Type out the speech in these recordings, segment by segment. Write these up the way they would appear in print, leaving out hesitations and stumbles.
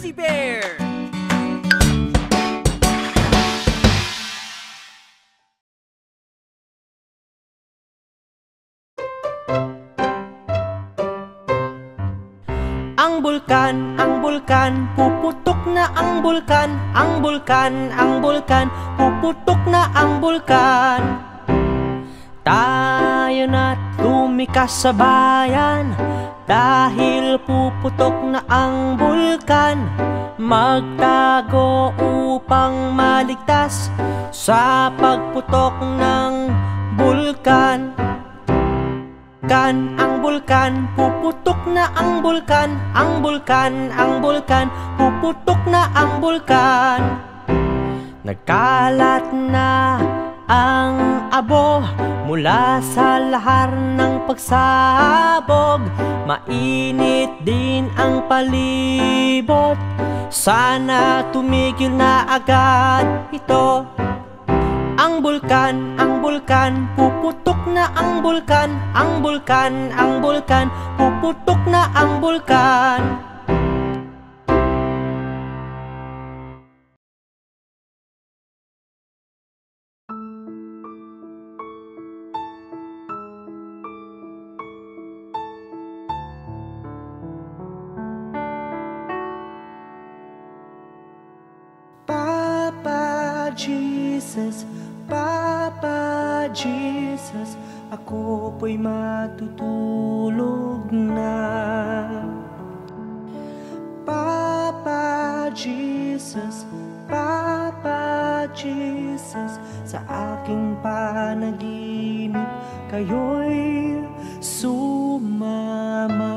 Fuzzy Bear! Ang bulkan, puputok na ang bulkan. Ang bulkan, puputok na ang bulkan. Tayo na't lumikas sa bayan, dahil puputok na ang bulkan. Magtago upang maligtas sa pagputok ng bulkan. Ang bulkan, puputok na ang bulkan. Ang bulkan, puputok na ang bulkan. Nagkalat na ang abo mula sa lahar ng pagsabog. Mainit din ang palibot, sana tumigil na agad ito. Ang bulkan, puputok na ang bulkan. Ang bulkan, puputok na ang bulkan. Papa Jesus, Papa Jesus, ako po'y matutulog na. Papa Jesus, Papa Jesus, sa aking panaginip kayo'y sumama.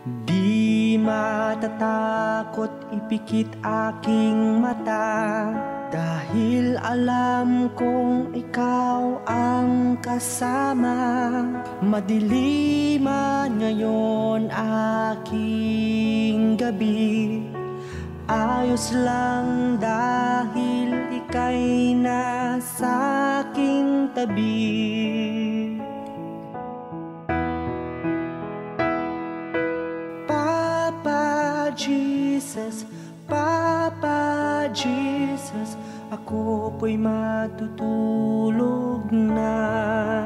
Di matatakot ipikit aking mata, dahil alam kong ikaw ang kasama. Madilim man ngayon aking gabi, ayos lang dahil ika'y nasa aking tabi. Jesus, Papa Jesus, ako po'y matutulog na.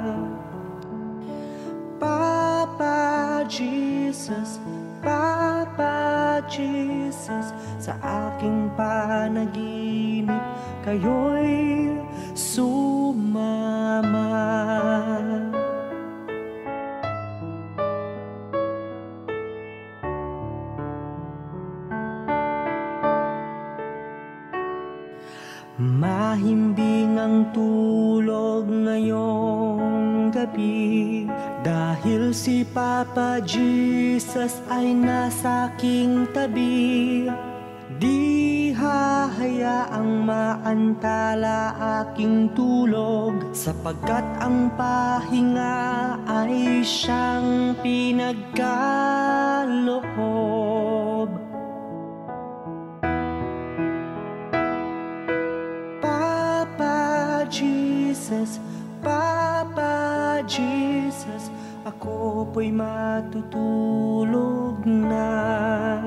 Papa Jesus, Papa Jesus, sa aking panaginip kayo'y sumama. Mahimbing ang tulog ngayong gabi, dahil si Papa Jesus ay nasa aking tabi. Di hahayaang maantala aking tulog, sapagkat ang pahinga ay siyang pinagkaloob. Jesus, Papa Jesus, ako po'y matutulog na.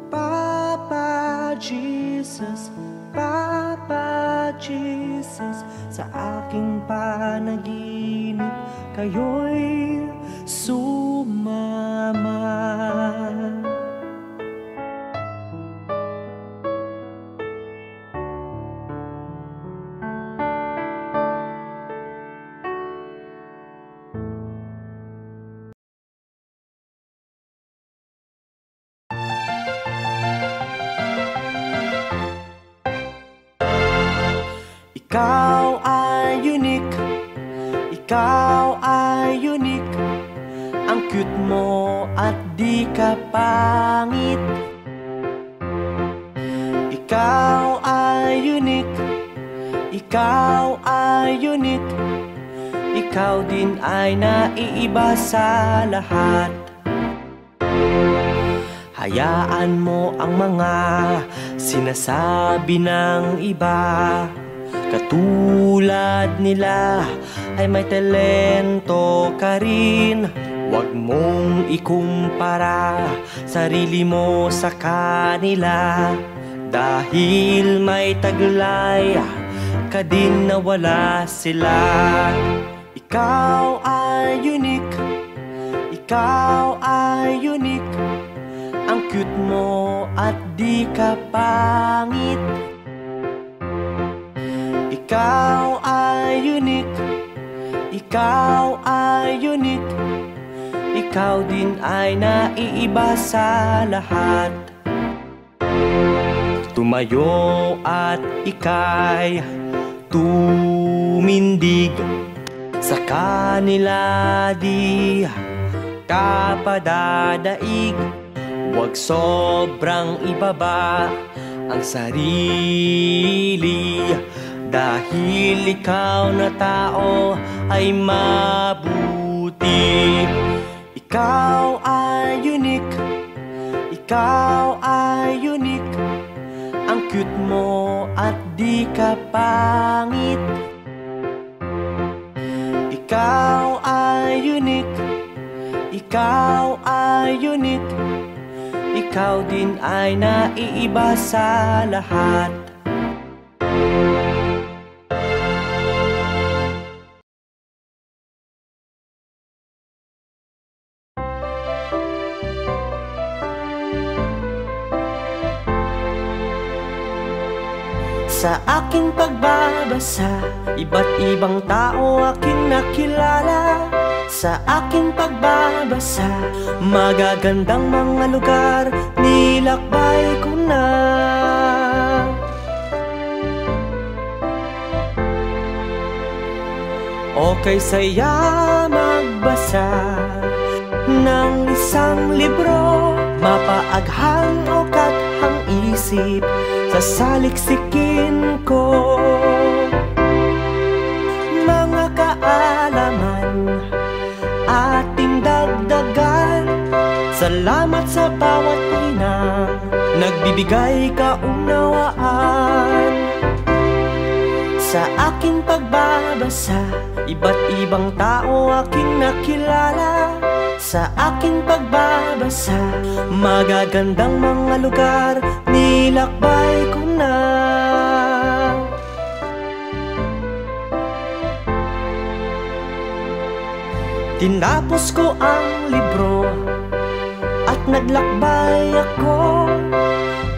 Papa Jesus, Papa Jesus, sa aking panaginip kayo'y sumama. Ikaw ay unique, ikaw ay unique. Ang cute mo at di ka pangit. Ikaw ay unique, ikaw ay unique. Ikaw din ay naiiba sa lahat. Hayaan mo ang mga sinasabi ng iba. Katulad nila ay may talento ka rin. Huwag mong ikumpara sarili mo sa kanila. Dahil may taglay ka din na wala sila. Ikaw ay unique, ikaw ay unique. Ang cute mo at di ka pangit. Ikaw ay unique, ikaw ay unique. Ikaw din ay naiiba sa lahat. Tumayo at ika'y tumindig. Sa kanila di ka padadaig. Huwag sobrang ibaba ang sarili. Dahil ikaw na tao ay mabuti. Ikaw ay unique, ikaw ay unique. Ang cute mo at di ka pangit. Ikaw ay unique, ikaw ay unique. Ikaw din ay naiiba sa lahat. Sa aking pagbabasa, iba't ibang tao aking nakilala. Sa aking pagbabasa, magagandang mga lugar nilakbay ko na. Okay saya magbasa ng isang libro, mapaaghang o kathang isip sa saliksikin ko. Mga kaalaman ating dagdagan. Salamat sa bawat inang nagbibigay kaunawaan. Sa aking pagbabasa, iba't ibang tao aking nakilala. Sa aking pagbabasa, magagandang mga lugar nilakbay ko na. Tinapos ko ang libro at naglakbay ako.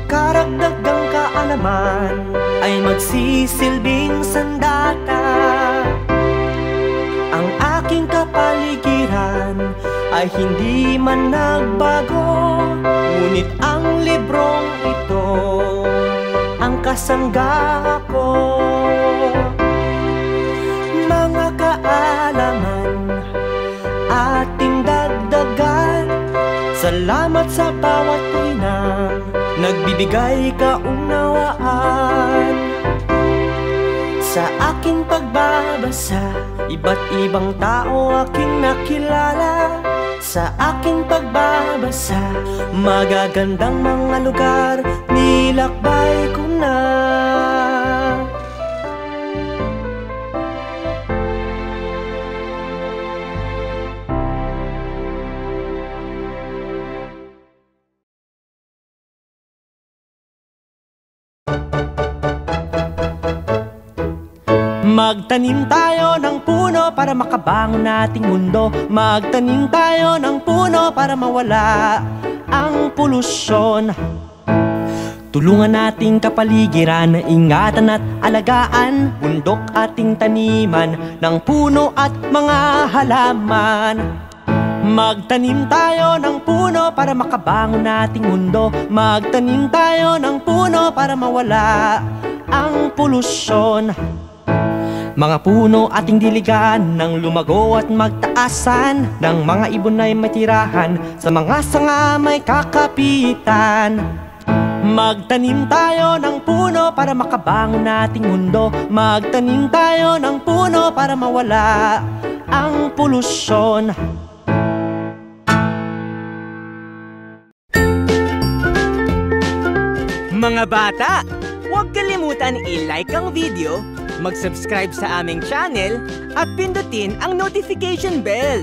Karagdagang kaalaman ay magsisilbing sandata. Ang aking kapaligiran ay hindi man nagbago, ngunit ang librong ito ang kasangga ko. Mga kaalaman ating dagdagan. Salamat sa bawat inang nagbibigay kaunawaan. Sa aking pagbabasa, iba't ibang tao aking nakilala. Sa aking pagbabasa, magagandang mga lugar nilakbay ko na. Magtanim tayo ng puno para makabangon nating mundo. Magtanim tayo ng puno para mawala ang polusyon. Tulungan nating kapaligiran, ingatan at alagaan. Bundok ating taniman ng puno at mga halaman. Magtanim tayo ng puno para makabangon nating mundo. Magtanim tayo ng puno para mawala ang polusyon. Mga puno ating diligan ng lumago at magtaasan. Ng mga ibon ay matirahan, sa mga sanga may kakapitan. Magtanim tayo ng puno para makabangon nating mundo. Magtanim tayo ng puno para mawala ang polusyon. Mga bata, huwag kalimutan i-like ang video, mag-subscribe sa aming channel, at pindutin ang notification bell.